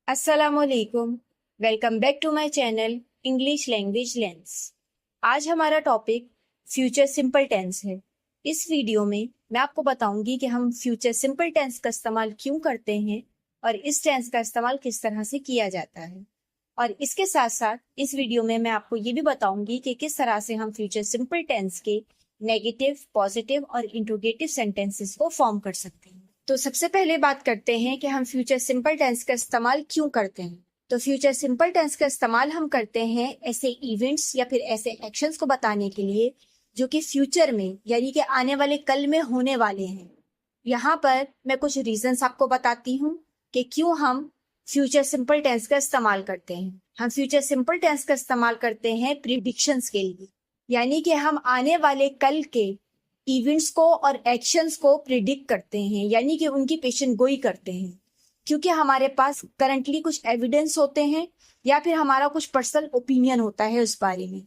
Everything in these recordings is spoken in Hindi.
अस्सलामुअलैकुम। Welcome back to my channel English language lens. आज हमारा टॉपिक फ्यूचर सिंपल टेंस है। इस वीडियो में मैं आपको बताऊंगी कि हम फ्यूचर सिंपल टेंस का इस्तेमाल क्यों करते हैं और इस टेंस का इस्तेमाल किस तरह से किया जाता है। और इसके साथ साथ इस वीडियो में मैं आपको ये भी बताऊंगी कि किस तरह से हम फ्यूचर सिंपल टेंस के नेगेटिव, पॉजिटिव और इंट्रोगेटिव सेंटेंसेस को फॉर्म कर सकते हैं। तो सबसे पहले बात करते हैं कि हम फ्यूचर सिंपल टेंस का इस्तेमाल क्यों करते हैं। तो फ्यूचर सिंपल टेंस का इस्तेमाल हम करते हैं ऐसे इवेंट्स या फिर ऐसे एक्शंस को बताने के लिए जो कि फ्यूचर में यानी कि आने वाले कल में होने वाले हैं। यहाँ पर मैं कुछ रीजंस आपको बताती हूँ कि क्यों हम फ्यूचर सिंपल टेंस का इस्तेमाल करते हैं। हम फ्यूचर सिंपल टेंस का इस्तेमाल करते हैं प्रिडिक्शंस के लिए, यानी कि हम आने वाले कल के इवेंट्स को और एक्शंस को प्रिडिक्ट करते हैं, यानी कि उनकी पेशन गोई करते हैं, क्योंकि हमारे पास करंटली कुछ एविडेंस होते हैं या फिर हमारा कुछ पर्सनल ओपिनियन होता है उस बारे में।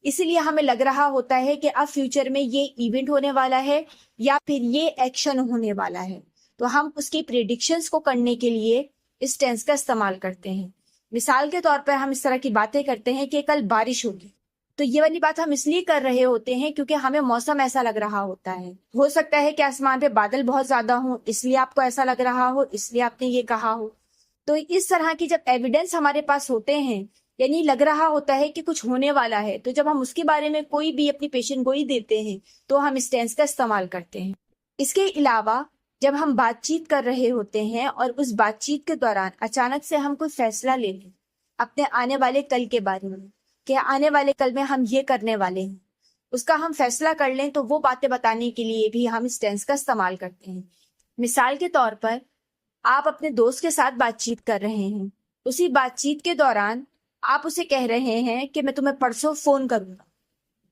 इसीलिए हमें लग रहा होता है कि अब फ्यूचर में ये इवेंट होने वाला है या फिर ये एक्शन होने वाला है, तो हम उसकी प्रिडिक्शंस को करने के लिए इस टेंस का इस्तेमाल करते हैं। मिसाल के तौर पर हम इस तरह की बातें करते हैं कि कल बारिश होगी, तो ये वाली बात हम इसलिए कर रहे होते हैं क्योंकि हमें मौसम ऐसा लग रहा होता है। हो सकता है कि आसमान पे बादल बहुत ज्यादा हो, इसलिए आपको ऐसा लग रहा हो, इसलिए आपने ये कहा हो। तो इस तरह की जब एविडेंस हमारे पास होते हैं, यानी लग रहा होता है कि कुछ होने वाला है, तो जब हम उसके बारे में कोई भी अपनी पेशन गोई देते हैं तो हम इस टेंस का इस्तेमाल करते हैं। इसके अलावा जब हम बातचीत कर रहे होते हैं और उस बातचीत के दौरान अचानक से हम कोई फैसला ले लें अपने आने वाले कल के बारे में कि आने वाले कल में हम ये करने वाले हैं, उसका हम फैसला कर लें, तो वो बातें बताने के लिए भी हम इस टेंस का इस्तेमाल करते हैं। मिसाल के तौर पर आप अपने दोस्त के साथ बातचीत कर रहे हैं, उसी बातचीत के दौरान आप उसे कह रहे हैं कि मैं तुम्हें परसों फोन करूंगा।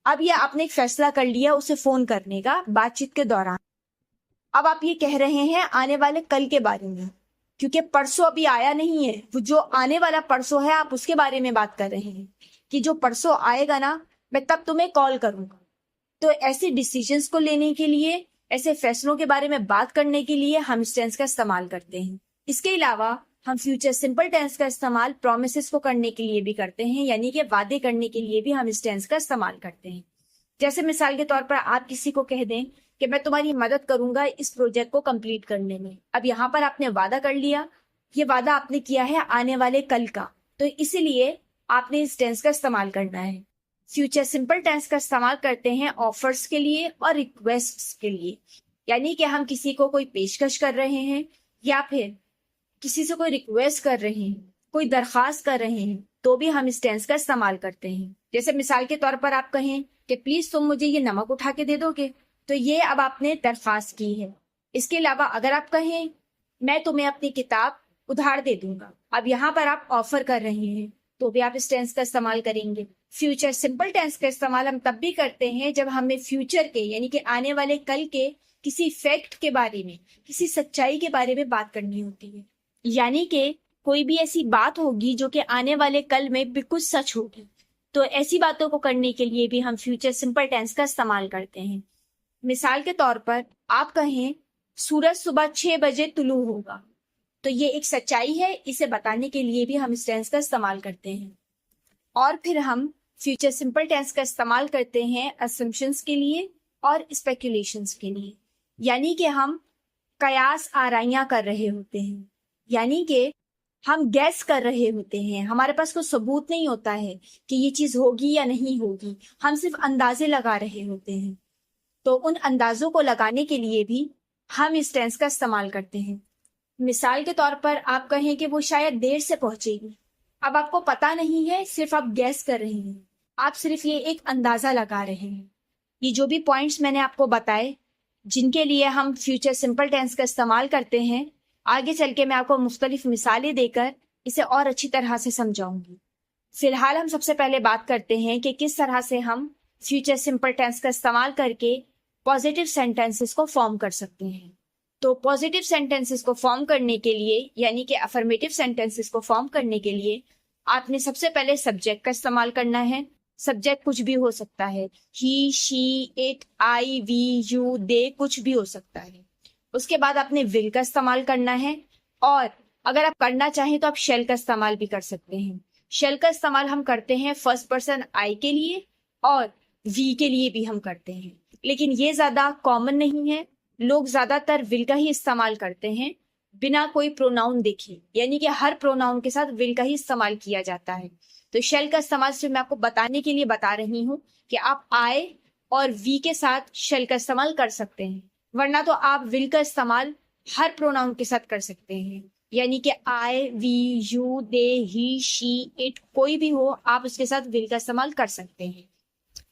अब ये आपने एक फैसला कर लिया उसे फोन करने का बातचीत के दौरान। अब आप ये कह रहे हैं आने वाले कल के बारे में, क्योंकि परसों अभी आया नहीं है, वो जो आने वाला परसों है आप उसके बारे में बात कर रहे हैं कि जो परसों आएगा ना, मैं तब तुम्हें कॉल करूंगा। तो ऐसे डिसीजंस को लेने के लिए, ऐसे फैसलों के बारे में बात करने के लिए हम इस टेंस का इस्तेमाल करते हैं। इसके अलावा हम फ्यूचर सिंपल टेंस का इस्तेमाल प्रोमिसेस को करने के लिए भी करते हैं, यानी कि वादे करने के लिए भी हम इस टेंस का इस्तेमाल करते हैं। जैसे मिसाल के तौर पर आप किसी को कह दें कि मैं तुम्हारी मदद करूंगा इस प्रोजेक्ट को कंप्लीट करने में। अब यहाँ पर आपने वादा कर लिया, ये वादा आपने किया है आने वाले कल का, तो इसीलिए आपने इस टेंस का इस्तेमाल करना है। फ्यूचर सिंपल टेंस का इस्तेमाल करते हैं ऑफर्स के लिए और रिक्वेस्ट्स के लिए, यानी कि हम किसी को कोई पेशकश कर रहे हैं या फिर किसी से कोई रिक्वेस्ट कर रहे हैं, कोई दरखास्त कर रहे हैं, तो भी हम इस टेंस का इस्तेमाल करते हैं। जैसे मिसाल के तौर पर आप कहें कि प्लीज तुम मुझे ये नमक उठा के दे दोगे, तो ये अब आपने दरखास्त की है। इसके अलावा अगर आप कहें मैं तुम्हें अपनी किताब उधार दे दूंगा, अब यहाँ पर आप ऑफर कर रहे हैं, तो भी आप इस टेंस का इस्तेमाल करेंगे। फ्यूचर सिंपल टेंस का इस्तेमाल हम तब भी करते हैं जब हमें फ्यूचर के यानी कि आने वाले कल के किसी फैक्ट के बारे में, किसी सच्चाई के बारे में बात करनी होती है, यानी कि कोई भी ऐसी बात होगी जो कि आने वाले कल में बिल्कुल सच होगी। तो ऐसी बातों को करने के लिए भी हम फ्यूचर सिंपल टेंस का इस्तेमाल करते हैं। मिसाल के तौर पर आप कहें सूरज सुबह 6 बजे तुलू होगा, तो ये एक सच्चाई है, इसे बताने के लिए भी हम इस टेंस का इस्तेमाल करते हैं। और फिर हम फ्यूचर सिंपल टेंस का इस्तेमाल करते हैं असम्पशंस के लिए और स्पेकुलेशंस के लिए, यानी कि हम कयास आराइयां कर रहे होते हैं, यानी कि हम गैस कर रहे होते हैं, हमारे पास कोई सबूत नहीं होता है कि ये चीज होगी या नहीं होगी, हम सिर्फ अंदाजे लगा रहे होते हैं। तो उन अंदाजों को लगाने के लिए भी हम इस टेंस का इस्तेमाल करते हैं। मिसाल के तौर पर आप कहें कि वो शायद देर से पहुंचेगी, अब आपको पता नहीं है, सिर्फ आप गैस कर रहे हैं, आप सिर्फ ये एक अंदाजा लगा रहे हैं। ये जो भी पॉइंट्स मैंने आपको बताए जिनके लिए हम फ्यूचर सिंपल टेंस का इस्तेमाल करते हैं, आगे चल के मैं आपको मुख्तलिफ मिसालें देकर इसे और अच्छी तरह से समझाऊंगी। फिलहाल हम सबसे पहले बात करते हैं कि किस तरह से हम फ्यूचर सिंपल टेंस का इस्तेमाल करके पॉजिटिव सेंटेंसेस को फॉर्म कर सकते हैं। तो पॉजिटिव सेंटेंसेस को फॉर्म करने के लिए, यानी कि अफर्मेटिव सेंटेंसेस को फॉर्म करने के लिए आपने सबसे पहले सब्जेक्ट का इस्तेमाल करना है। सब्जेक्ट कुछ भी हो सकता है, he, she, it, I, we, you, they, कुछ भी हो सकता है। उसके बाद आपने विल का इस्तेमाल करना है और अगर आप करना चाहें तो आप शेल का इस्तेमाल भी कर सकते हैं। शेल का इस्तेमाल हम करते हैं फर्स्ट पर्सन आई के लिए और वी के लिए भी हम करते हैं, लेकिन ये ज्यादा कॉमन नहीं है। लोग ज्यादातर विल का ही इस्तेमाल करते हैं बिना कोई प्रोनाउन देखे, यानी कि हर प्रोनाउन के साथ विल का ही इस्तेमाल किया जाता है। तो शेल का इस्तेमाल सिर्फ मैं आपको बताने के लिए बता रही हूँ कि आप आई और वी के साथ शेल का इस्तेमाल कर सकते हैं, वरना तो आप विल का इस्तेमाल हर प्रोनाउन के साथ कर सकते हैं। यानी कि I, we, you, they, he, she, it, कोई भी हो आप उसके साथ विल का इस्तेमाल कर सकते हैं।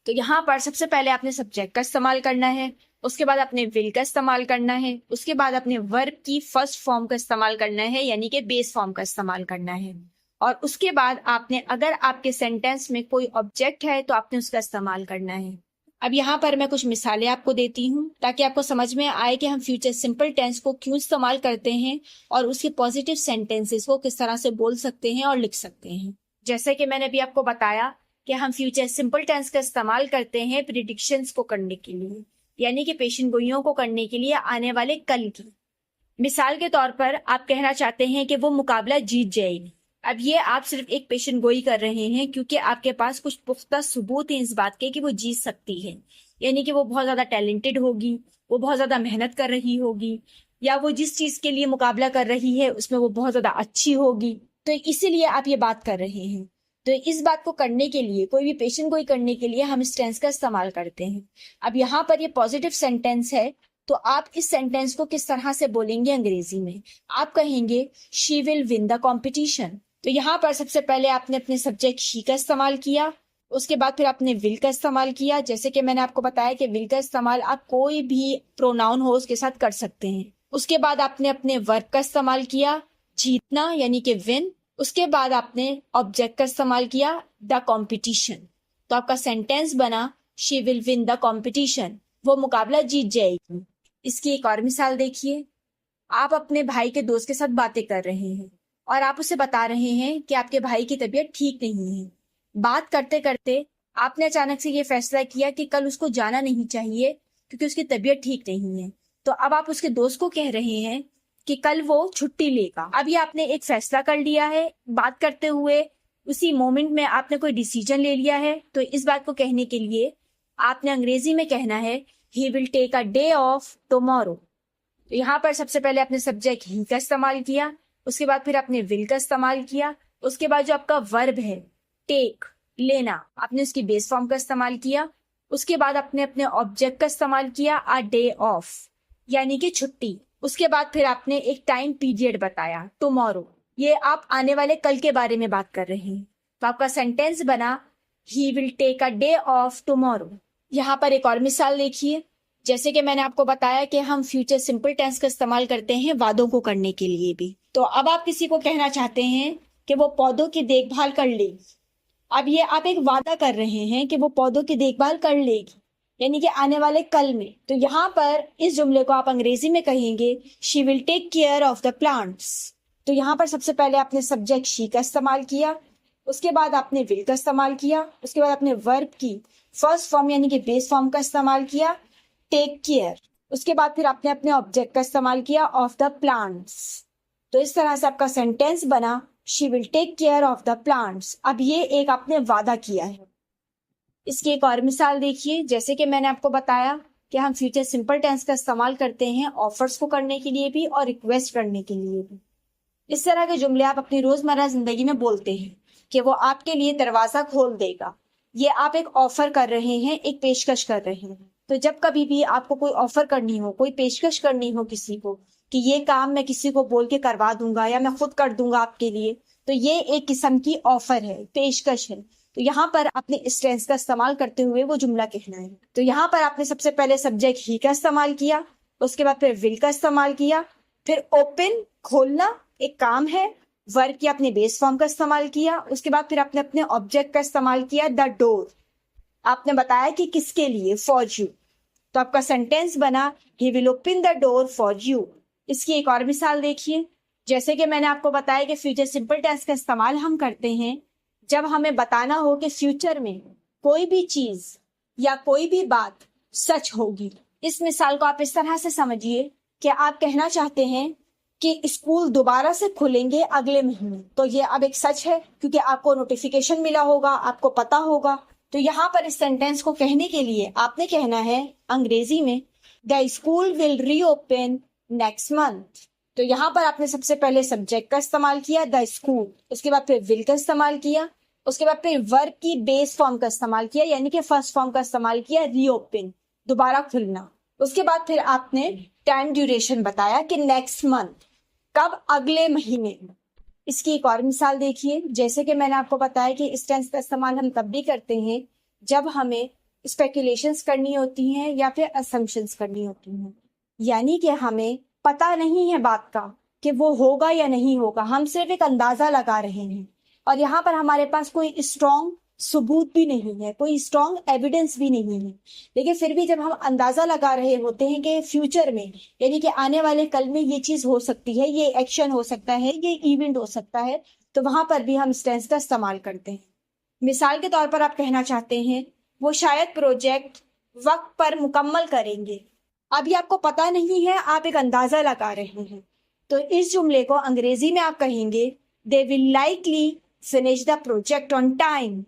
तो यहाँ पर सबसे पहले आपने सब्जेक्ट का इस्तेमाल करना है, उसके बाद अपने विल का इस्तेमाल करना है, उसके बाद अपने वर्ब की फर्स्ट फॉर्म का इस्तेमाल करना है यानी कि बेस फॉर्म का इस्तेमाल करना है, और उसके बाद आपने अगर आपके सेंटेंस में कोई ऑब्जेक्ट है तो आपने उसका इस्तेमाल करना है। अब यहाँ पर मैं कुछ मिसालें आपको देती हूँ ताकि आपको समझ में आए कि हम फ्यूचर सिंपल टेंस को क्यों इस्तेमाल करते हैं और उसके पॉजिटिव सेंटेंसेस को किस तरह से बोल सकते हैं और लिख सकते हैं। जैसे कि मैंने अभी आपको बताया कि हम फ्यूचर सिंपल टेंस का इस्तेमाल करते हैं प्रिडिक्शंस को करने के लिए, यानी कि पेशन गोइयों को करने के लिए आने वाले कल की। मिसाल के तौर पर आप कहना चाहते हैं कि वो मुकाबला जीत जाएगी। अब ये आप सिर्फ एक पेशन गोई कर रहे हैं क्योंकि आपके पास कुछ पुख्ता सबूत है इस बात के कि वो जीत सकती है, यानी कि वो बहुत ज्यादा टैलेंटेड होगी, वो बहुत ज्यादा मेहनत कर रही होगी, या वो जिस चीज के लिए मुकाबला कर रही है उसमें वो बहुत ज्यादा अच्छी होगी, तो इसीलिए आप ये बात कर रहे हैं। तो इस बात को करने के लिए, कोई भी पेशन गोई करने के लिए हम इस टेंस का इस्तेमाल करते हैं। अब यहाँ पर ये पॉजिटिव सेंटेंस है, तो आप इस सेंटेंस को किस तरह से बोलेंगे अंग्रेजी में? आप कहेंगे she will win the competition. तो यहाँ पर सबसे पहले आपने अपने सब्जेक्ट शी का इस्तेमाल किया, उसके बाद फिर आपने विल का इस्तेमाल किया। जैसे कि मैंने आपको बताया कि विल का इस्तेमाल आप कोई भी प्रोनाउन हो उसके साथ कर सकते हैं। उसके बाद आपने अपने वर्ब का इस्तेमाल किया, जीतना यानी कि विन। उसके बाद आपने ऑब्जेक्ट का इस्तेमाल किया, द कॉम्पिटिशन। तो आपका सेंटेंस बना she will win the competition, वो मुकाबला जीत जाएगी। इसकी एक और मिसाल देखिए। आप अपने भाई के दोस्त के साथ बातें कर रहे हैं और आप उसे बता रहे हैं कि आपके भाई की तबीयत ठीक नहीं है। बात करते करते आपने अचानक से ये फैसला किया कि कल उसको जाना नहीं चाहिए क्योंकि उसकी तबीयत ठीक नहीं है। तो अब आप उसके दोस्त को कह रहे हैं कि कल वो छुट्टी लेगा। अब ये आपने एक फैसला कर लिया है, बात करते हुए उसी मोमेंट में आपने कोई डिसीजन ले लिया है। तो इस बात को कहने के लिए आपने अंग्रेजी में कहना है he will take a day off tomorrow. तो यहाँ पर सबसे पहले आपने सब्जेक्ट ही का इस्तेमाल किया, उसके बाद फिर आपने विल का इस्तेमाल किया, उसके बाद जो आपका वर्ब है टेक, लेना, आपने उसकी बेस फॉर्म का इस्तेमाल किया। उसके बाद आपने अपने ऑब्जेक्ट का इस्तेमाल किया, अ डे ऑफ यानी कि छुट्टी। उसके बाद फिर आपने एक टाइम पीरियड बताया, टुमारो, ये आप आने वाले कल के बारे में बात कर रहे हैं। तो आपका सेंटेंस बना he will take a day off tomorrow. यहाँ पर एक और मिसाल देखिए। जैसे कि मैंने आपको बताया कि हम फ्यूचर सिंपल टेंस का इस्तेमाल करते हैं वादों को करने के लिए भी। तो अब आप किसी को कहना चाहते हैं कि वो पौधों की देखभाल कर लेगी। अब ये आप एक वादा कर रहे हैं कि वो पौधों की देखभाल कर लेगी, यानी कि आने वाले कल में। तो यहाँ पर इस जुमले को आप अंग्रेजी में कहेंगे she will take care of the plants. तो यहाँ पर सबसे पहले आपने सब्जेक्ट शी का इस्तेमाल किया, उसके बाद आपने विल का इस्तेमाल किया, उसके बाद आपने वर्ब की फर्स्ट फॉर्म यानी कि बेस फॉर्म का इस्तेमाल किया, टेक केयर। उसके बाद फिर आपने अपने ऑब्जेक्ट का इस्तेमाल किया, ऑफ द प्लांट्स। तो इस तरह से आपका सेंटेंस बना she will take care of the plants. अब ये एक आपने वादा किया है। इसकी एक और मिसाल देखिए। जैसे कि मैंने आपको बताया कि हम फ्यूचर सिंपल टेंस का इस्तेमाल करते हैं ऑफर्स को करने के लिए भी और रिक्वेस्ट करने के लिए भी। इस तरह के जुमले आप अपनी रोजमर्रा जिंदगी में बोलते हैं कि वो आपके लिए दरवाजा खोल देगा। ये आप एक ऑफर कर रहे हैं, एक पेशकश कर रहे हैं। तो जब कभी भी आपको कोई ऑफर करनी हो, कोई पेशकश करनी हो किसी को कि ये काम मैं किसी को बोल के करवा दूंगा या मैं खुद कर दूंगा आपके लिए, तो ये एक किस्म की ऑफर है, पेशकश है। तो यहाँ पर आपने इस टेंस का इस्तेमाल करते हुए वो जुमला कहना है। तो यहाँ पर आपने सबसे पहले सब्जेक्ट ही का इस्तेमाल किया, उसके बाद फिर विल का इस्तेमाल किया, फिर ओपन, खोलना एक काम है, वर्ब की आपने बेस फॉर्म का इस्तेमाल किया, उसके बाद फिर आपने अपने ऑब्जेक्ट का इस्तेमाल किया, द डोर। आपने बताया कि किसके लिए, फॉर यू। तो आपका सेंटेंस बना he will open the door for you. इसकी एक और मिसाल देखिए। जैसे कि मैंने आपको बताया कि फ्यूचर सिंपल टेंस का इस्तेमाल हम करते हैं जब हमें बताना हो कि फ्यूचर में कोई भी चीज या कोई भी बात सच होगी। इस मिसाल को आप इस तरह से समझिए कि आप कहना चाहते हैं कि स्कूल दोबारा से खुलेंगे अगले महीने। तो ये अब एक सच है क्योंकि आपको नोटिफिकेशन मिला होगा, आपको पता होगा। तो यहाँ पर इस सेंटेंस को कहने के लिए आपने कहना है अंग्रेजी में the school will reopen next month. तो यहाँ पर आपने सबसे पहले सब्जेक्ट का इस्तेमाल किया द स्कूल, उसके बाद फिर विल का इस्तेमाल किया, उसके बाद फिर वर्ब की बेस फॉर्म का इस्तेमाल किया यानी कि फर्स्ट फॉर्म का इस्तेमाल किया रीओपन, दोबारा खुलना। उसके बाद फिर आपने टाइम ड्यूरेशन बताया कि नेक्स्ट मंथ, कब, अगले महीने। इसकी एक और मिसाल देखिए, जैसे कि मैंने आपको बताया कि इस टेंस का इस्तेमाल हम तब भी करते हैं जब हमें स्पेकुलेशंस करनी होती हैं या फिर असम्पशंस करनी होती हैं, यानी कि हमें पता नहीं है बात का कि वो होगा या नहीं होगा, हम सिर्फ एक अंदाजा लगा रहे हैं और यहाँ पर हमारे पास कोई स्ट्रॉन्ग सबूत भी नहीं है, कोई स्ट्रॉन्ग एविडेंस भी नहीं है। लेकिन फिर भी जब हम अंदाजा लगा रहे होते हैं कि फ्यूचर में यानी कि आने वाले कल में ये चीज हो सकती है, ये एक्शन हो सकता है, ये इवेंट हो सकता है, तो वहां पर भी हम इस टेंस का इस्तेमाल करते हैं। मिसाल के तौर पर आप कहना चाहते हैं वो शायद प्रोजेक्ट वक्त पर मुकम्मल करेंगे। अभी आपको पता नहीं है, आप एक अंदाजा लगा रहे हैं। तो इस जुमले को अंग्रेजी में आप कहेंगे they will likely finish the project on time.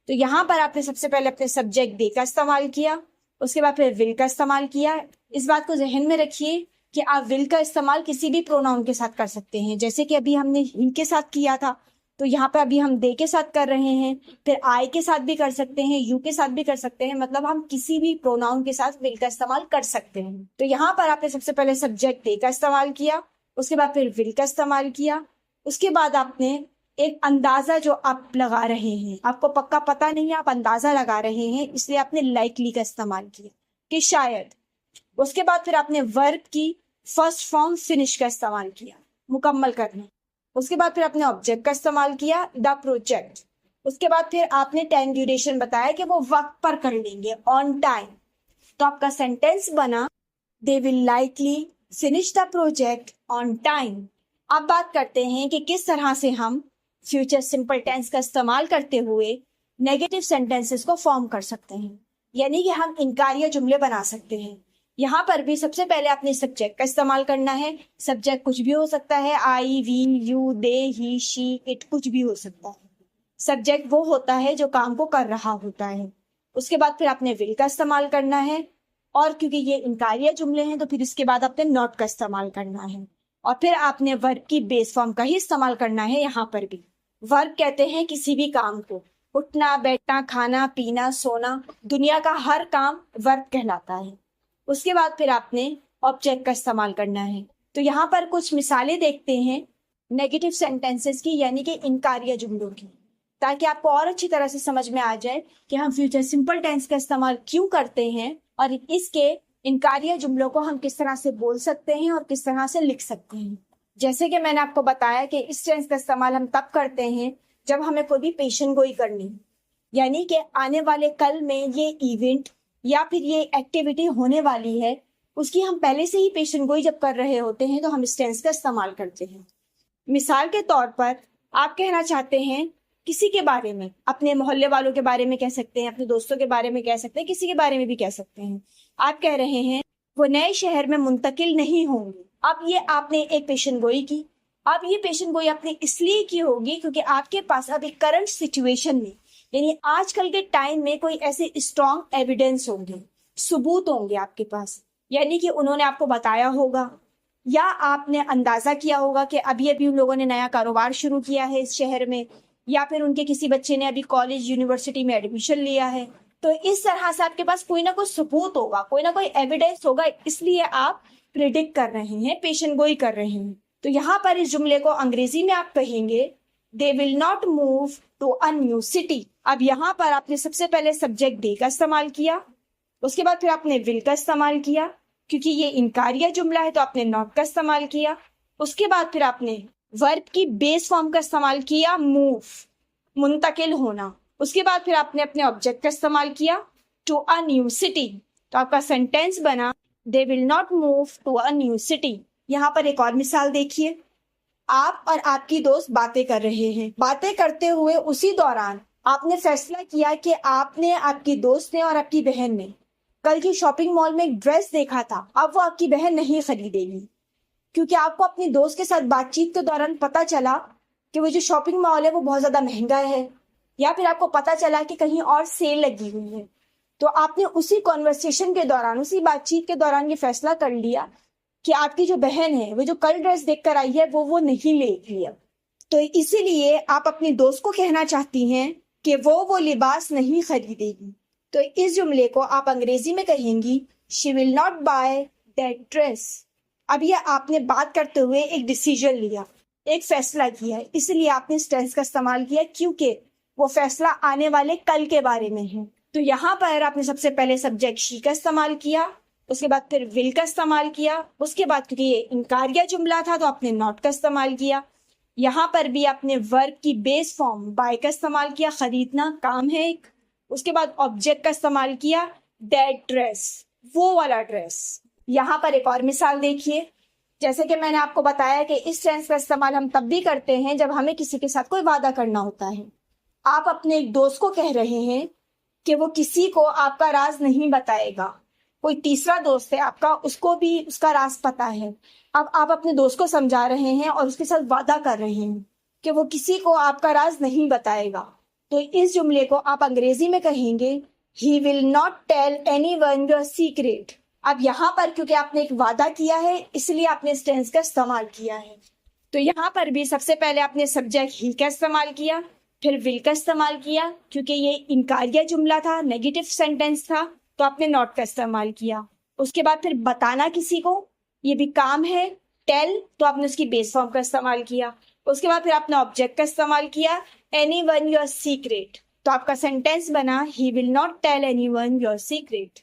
तो यहाँ पर आपने सबसे पहले अपने सब्जेक्ट दे का इस्तेमाल किया, उसके बाद फिर विल का इस्तेमाल किया। इस बात को जहन में रखिए कि आप विल का इस्तेमाल किसी भी प्रोनाउन के साथ कर सकते हैं, जैसे कि अभी हमने ही के साथ किया था, तो यहाँ पे अभी हम दे के साथ कर रहे हैं, फिर आई के साथ भी कर सकते हैं, यू के साथ भी कर सकते हैं, मतलब हम किसी भी प्रोनाउन के साथ विल का इस्तेमाल कर सकते हैं। तो यहाँ पर आपने सबसे पहले सब्जेक्ट दे का इस्तेमाल किया, उसके बाद फिर विल का इस्तेमाल किया, उसके बाद आपने एक अंदाजा जो आप लगा रहे हैं, आपको पक्का पता नहीं है, आप अंदाजा लगा रहे हैं, इसलिए आपने लाइकली का इस्तेमाल किया कि शायद। उसके बाद फिर आपने वर्ब की फर्स्ट फॉर्म फिनिश का इस्तेमाल किया, मुकम्मल करना। उसके बाद फिर आपने ऑब्जेक्ट का इस्तेमाल किया द प्रोजेक्ट। उसके बाद फिर आपने टाइम ड्यूरेशन बताया कि वो वक्त पर कर लेंगे, ऑन टाइम। तो आपका सेंटेंस बना they will likely finish the project on time. अब बात करते हैं कि किस तरह से हम फ्यूचर सिंपल टेंस का इस्तेमाल करते हुए नेगेटिव सेंटेंसेस को फॉर्म कर सकते हैं, यानी कि हम इनकारिया जुमले बना सकते हैं। यहाँ पर भी सबसे पहले आपने सब्जेक्ट का इस्तेमाल करना है। सब्जेक्ट कुछ भी हो सकता है, I, we, you, they, he, she, it, कुछ भी हो सकता है। सब्जेक्ट वो होता है जो काम को कर रहा होता है। उसके बाद फिर आपने विल का इस्तेमाल करना है, और क्योंकि ये इनकारिया जुमले हैं तो फिर इसके बाद आपने नॉट का इस्तेमाल करना है, और फिर आपने वर्ब की बेस फॉर्म का ही इस्तेमाल करना है। यहाँ पर भी वर्ब कहते हैं किसी भी काम को, उठना, बैठना, खाना, पीना, सोना, दुनिया का हर काम वर्ब कहलाता है। उसके बाद फिर आपने ऑब्जेक्ट का इस्तेमाल करना है। तो यहाँ पर कुछ मिसालें देखते हैं नेगेटिव सेंटेंसेस की, यानी कि इनकारिया जुमलों की, ताकि आपको और अच्छी तरह से समझ में आ जाए कि हम फ्यूचर सिंपल टेंस का इस्तेमाल क्यों करते हैं और इसके इनकारिया जुमलों को हम किस तरह से बोल सकते हैं और किस तरह से लिख सकते हैं। जैसे कि मैंने आपको बताया कि इस टेंस का इस्तेमाल हम तब करते हैं जब हमें कोई भी पेशन गोई करनी, यानी कि आने वाले कल में ये इवेंट या फिर ये एक्टिविटी होने वाली है, उसकी हम पहले से ही पेशन गोई जब कर रहे होते हैं तो हम इस टेंस का इस्तेमाल करते हैं। मिसाल के तौर पर आप कहना चाहते हैं किसी के बारे में, अपने मोहल्ले वालों के बारे में कह सकते हैं, अपने दोस्तों के बारे में कह सकते हैं, किसी के बारे में भी कह सकते हैं। आप कह रहे हैं वो नए शहर में मुंतकिल नहीं होंगे। अब ये आपने एक पेशन गोई की। अब ये पेशन गोई आपने इसलिए की होगी क्योंकि आपके पास अभी करंट सिचुएशन में, यानी आजकल के टाइम में कोई ऐसे स्ट्रॉन्ग एविडेंस होंगे, सबूत होंगे आपके पास, यानी कि उन्होंने आपको बताया होगा या आपने अंदाजा किया होगा कि अभी अभी उन लोगों ने नया कारोबार शुरू किया है इस शहर में, या फिर उनके किसी बच्चे ने अभी कॉलेज यूनिवर्सिटी में एडमिशन लिया है। तो इस तरह से आपके पास कोई ना कोई सबूत होगा, कोई ना कोई एविडेंस होगा, इसलिए आप प्रिडिक्ट कर रहे हैं, पेशन गोई कर रहे हैं। तो यहाँ पर इस जुमले को अंग्रेजी में आप कहेंगे they will not move to a new city. अब यहाँ पर आपने सबसे पहले सब्जेक्ट दे का इस्तेमाल किया, उसके बाद फिर आपने विल का इस्तेमाल किया, क्योंकि ये इनकारिया जुमला है तो आपने नॉट का इस्तेमाल किया। उसके बाद फिर आपने वर्ब की बेस फॉर्म का इस्तेमाल किया, मूव, मुंतकिल होना। उसके बाद फिर आपने अपने ऑब्जेक्ट का इस्तेमाल किया, टू अ न्यू सिटी। तो आपका सेंटेंस बना they will not move to a new city. यहाँ पर एक और मिसाल देखिए, आप और आपकी दोस्त बातें कर रहे हैं। बातें करते हुए उसी दौरान आपने फैसला किया कि आपने, आपकी दोस्त ने और आपकी बहन ने कल की शॉपिंग मॉल में एक ड्रेस देखा था, अब वो आपकी बहन नहीं खरीदेगी। क्योंकि आपको अपने दोस्त के साथ बातचीत के दौरान पता चला कि वो जो शॉपिंग मॉल है वो बहुत ज़्यादा महंगा है, या फिर आपको पता चला कि कहीं और सेल लगी हुई है। तो आपने उसी कॉन्वर्सेशन के दौरान, उसी बातचीत के दौरान ये फैसला कर लिया कि आपकी जो बहन है वो जो कल ड्रेस देख कर आई है वो नहीं लेगी अब। तो इसीलिए आप अपने दोस्त को कहना चाहती हैं कि वो लिबास नहीं खरीदेगी। तो इस जुमले को आप अंग्रेजी में कहेंगी she will not by that dress. अब ये आपने बात करते हुए एक डिसीजन लिया, एक फैसला किया, इसलिए आपने इस टेंस का इस्तेमाल किया क्योंकि वो फैसला आने वाले कल के बारे में है। तो यहाँ पर आपने सबसे पहले सब्जेक्ट शी का इस्तेमाल किया, उसके बाद फिर विल का इस्तेमाल किया, उसके बाद क्योंकि ये इनकारिया जुमला था तो आपने नॉट का इस्तेमाल किया। यहाँ पर भी आपने वर्ब की बेस फॉर्म बाय का इस्तेमाल किया, खरीदना काम है एक। उसके बाद ऑब्जेक्ट का इस्तेमाल किया, दैट ड्रेस, वो वाला ड्रेस। यहाँ पर एक और मिसाल देखिए, जैसे कि मैंने आपको बताया कि इस टेंस का इस्तेमाल हम तब भी करते हैं जब हमें किसी के साथ कोई वादा करना होता है। आप अपने एक दोस्त को कह रहे हैं कि वो किसी को आपका राज नहीं बताएगा। कोई तीसरा दोस्त है आपका, उसको भी उसका राज पता है। अब आप अपने दोस्त को समझा रहे हैं और उसके साथ वादा कर रहे हैं कि वो किसी को आपका राज नहीं बताएगा। तो इस जुमले को आप अंग्रेजी में कहेंगे he will not tell anyone your secret. अब यहाँ पर क्योंकि आपने एक वादा किया है इसलिए आपने इस टेंस का इस्तेमाल किया है। तो यहाँ पर भी सबसे पहले आपने सब्जेक्ट ही का इस्तेमाल किया, फिर विल का इस्तेमाल किया, क्योंकि ये इनकारिया जुमला था, नेगेटिव सेंटेंस था, तो आपने नॉट का इस्तेमाल किया। उसके बाद फिर बताना किसी को, ये भी काम है, टेल, तो आपने उसकी बेस फॉर्म का इस्तेमाल किया। उसके बाद फिर आपने ऑब्जेक्ट का इस्तेमाल किया, एनीवन योर सीक्रेट, तो आपका सेंटेंस बना he will not tell anyone your secret.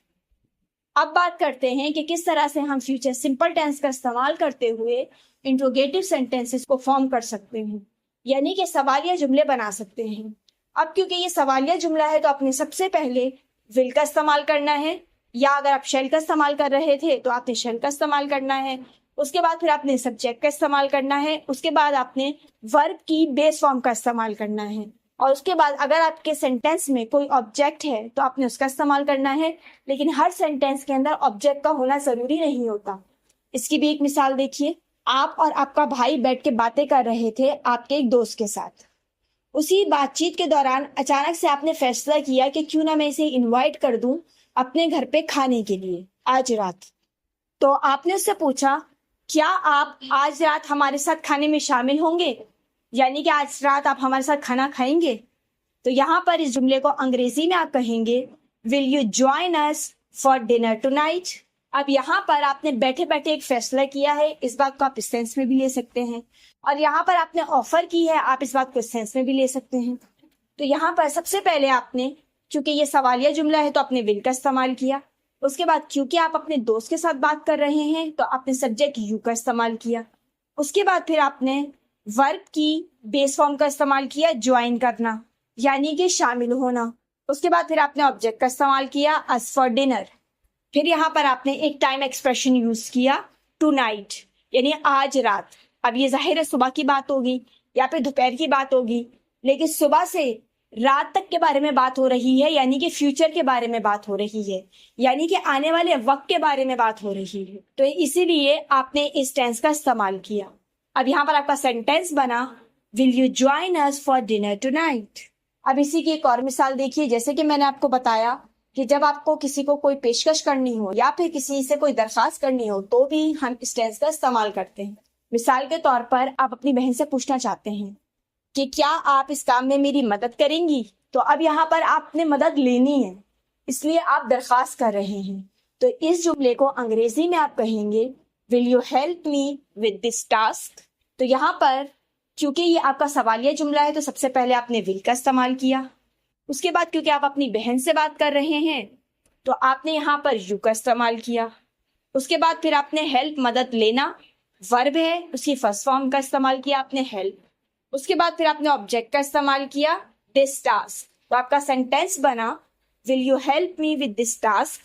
अब बात करते हैं कि किस तरह से हम फ्यूचर सिंपल टेंस का इस्तेमाल करते हुए इंट्रोगेटिव सेंटेंसेस को फॉर्म कर सकते हैं, यानी कि सवालिया जुमले बना सकते हैं। अब क्योंकि ये सवालिया जुमला है तो आपने सबसे पहले विल का इस्तेमाल करना है, या अगर आप शेल का इस्तेमाल कर रहे थे तो आपने शेल का इस्तेमाल करना है। उसके बाद फिर आपने सब्जेक्ट का इस्तेमाल करना है, उसके बाद आपने वर्ब की बेस फॉर्म का इस्तेमाल करना है, और उसके बाद अगर आपके सेंटेंस में कोई ऑब्जेक्ट है तो आपने उसका इस्तेमाल करना है। लेकिन हर सेंटेंस के अंदर ऑब्जेक्ट का होना जरूरी नहीं होता। इसकी भी एक मिसाल देखिए, आप और आपका भाई बैठ के बातें कर रहे थे आपके एक दोस्त के साथ। उसी बातचीत के दौरान अचानक से आपने फैसला किया कि क्यों ना मैं इसे इनवाइट कर दूं अपने घर पे खाने के लिए आज रात। तो आपने उससे पूछा क्या आप आज रात हमारे साथ खाने में शामिल होंगे, यानी कि आज रात आप हमारे साथ खाना खाएंगे। तो यहाँ पर इस जुमले को अंग्रेजी में आप कहेंगे will you join us for dinner tonight. अब यहाँ पर आपने बैठे बैठे एक फैसला किया है, इस बात को आप इस सेंस में भी ले सकते हैं, और यहाँ पर आपने ऑफर की है, आप इस बात को इस सेंस में भी ले सकते हैं। तो यहाँ पर सबसे पहले आपने, क्योंकि ये सवालिया जुमला है तो आपने विल का इस्तेमाल किया। उसके बाद क्योंकि आप अपने दोस्त के साथ बात कर रहे हैं तो आपने सब्जेक्ट यू का इस्तेमाल किया। उसके बाद फिर आपने वर्ब की बेस फॉर्म का इस्तेमाल किया, ज्वाइन करना, यानी कि शामिल होना। उसके बाद फिर आपने ऑब्जेक्ट का इस्तेमाल किया, अस फॉर डिनर। फिर यहाँ पर आपने एक टाइम एक्सप्रेशन यूज किया, टू नाइट, यानी आज रात। अब ये जाहिर है सुबह की बात होगी या फिर दोपहर की बात होगी, लेकिन सुबह से रात तक के बारे में बात हो रही है, यानी कि फ्यूचर के बारे में बात हो रही है, यानी कि आने वाले वक्त के बारे में बात हो रही है। तो इसीलिए आपने इस टेंस का इस्तेमाल किया। अब यहाँ पर आपका सेंटेंस बना will you join us for dinner tonight. अब इसी की एक और मिसाल देखिए, जैसे कि मैंने आपको बताया कि जब आपको किसी को कोई पेशकश करनी हो या फिर किसी से कोई दरखास्त करनी हो तो भी हम इस टेंस का इस्तेमाल करते हैं। मिसाल के तौर पर आप अपनी बहन से पूछना चाहते हैं कि क्या आप इस काम में मेरी मदद करेंगी, तो अब यहाँ पर आपने मदद लेनी है, इसलिए आप दरखास्त कर रहे हैं। तो इस जुमले को अंग्रेजी में आप कहेंगे will you help me with this task. तो यहाँ पर क्योंकि ये आपका सवालिया जुमला है तो सबसे पहले आपने विल का इस्तेमाल किया। उसके बाद क्योंकि आप अपनी बहन से बात कर रहे हैं तो आपने यहाँ पर यू का इस्तेमाल किया। उसके बाद फिर आपने हेल्प, मदद लेना, वर्ब है, उसकी फर्स्ट फॉर्म का इस्तेमाल किया आपने हेल्प। उसके बाद फिर आपने ऑब्जेक्ट का इस्तेमाल किया, दिस टास्क। तो आपका सेंटेंस बना will you help me with this task.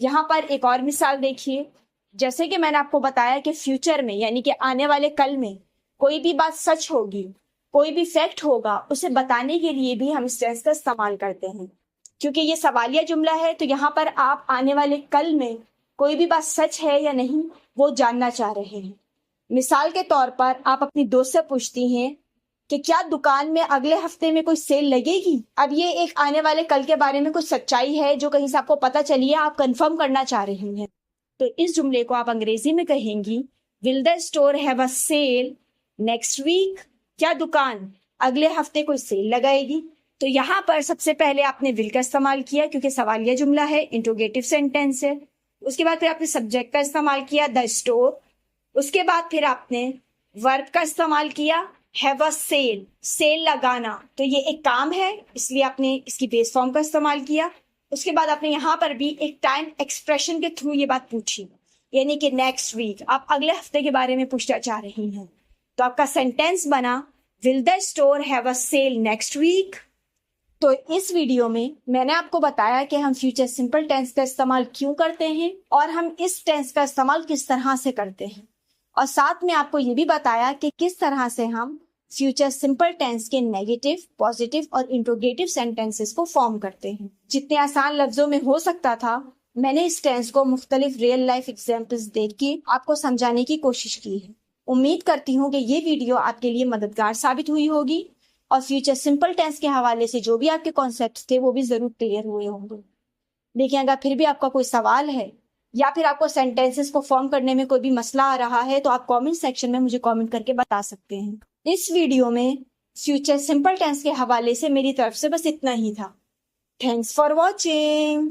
यहाँ पर एक और मिसाल देखिए, जैसे कि मैंने आपको बताया कि फ्यूचर में यानी कि आने वाले कल में कोई भी बात सच होगी, कोई भी फैक्ट होगा, उसे बताने के लिए भी हम इस टेंस का इस्तेमाल करते हैं। क्योंकि ये सवालिया जुमला है तो यहाँ पर आप आने वाले कल में कोई भी बात सच है या नहीं वो जानना चाह रहे हैं। मिसाल के तौर पर आप अपनी दोस्त से पूछती हैं कि क्या दुकान में अगले हफ्ते में कोई सेल लगेगी। अब ये एक आने वाले कल के बारे में कुछ सच्चाई है जो कहीं से आपको पता चली है, आप कंफर्म करना चाह रही हैं। तो इस जुमले को आप अंग्रेजी में कहेंगी, will the store have a sale next week. क्या दुकान अगले हफ्ते कोई सेल लगाएगी। तो यहाँ पर सबसे पहले आपने विल का इस्तेमाल किया क्योंकि सवालिया जुमला है, इंट्रोगेटिव सेंटेंस है। उसके बाद फिर आपने सब्जेक्ट का इस्तेमाल किया, द स्टोर। उसके बाद फिर आपने वर्ब का इस्तेमाल किया, हैव अ सेल, सेल लगाना। तो ये एक काम है, इसलिए आपने इसकी बेस फॉर्म का इस्तेमाल किया। उसके बाद आपने यहाँ पर भी एक टाइम एक्सप्रेशन के थ्रू ये बात पूछी, यानी कि नेक्स्ट वीक, आप अगले हफ्ते के बारे में पूछना चाह रही हैं। तो आपका सेंटेंस बना, will the store have a sale next week. तो इस वीडियो में मैंने आपको बताया कि हम फ्यूचर सिंपल टेंस का इस्तेमाल क्यों करते हैं और हम इस टेंस का इस्तेमाल किस तरह से करते हैं, और साथ में आपको ये भी बताया कि किस तरह से हम फ्यूचर सिंपल टेंस के नेगेटिव, पॉजिटिव और इंट्रोगेटिव सेंटेंसेस को फॉर्म करते हैं। जितने आसान लफ्जों में हो सकता था, मैंने इस टेंस को मुख्तलिफ रियल लाइफ एग्जाम्पल्स देख के आपको समझाने की कोशिश की है। उम्मीद करती हूँ कि ये वीडियो आपके लिए मददगार साबित हुई होगी और फ्यूचर सिंपल टेंस के हवाले से जो भी आपके कॉन्सेप्ट्स थे वो भी जरूर क्लियर हुए होंगे। लेकिन अगर फिर भी आपका कोई सवाल है या फिर आपको सेंटेंसेस को फॉर्म करने में कोई भी मसला आ रहा है तो आप कमेंट सेक्शन में मुझे कमेंट करके बता सकते हैं। इस वीडियो में फ्यूचर सिंपल टेंस के हवाले से मेरी तरफ से बस इतना ही था। Thanks for watching.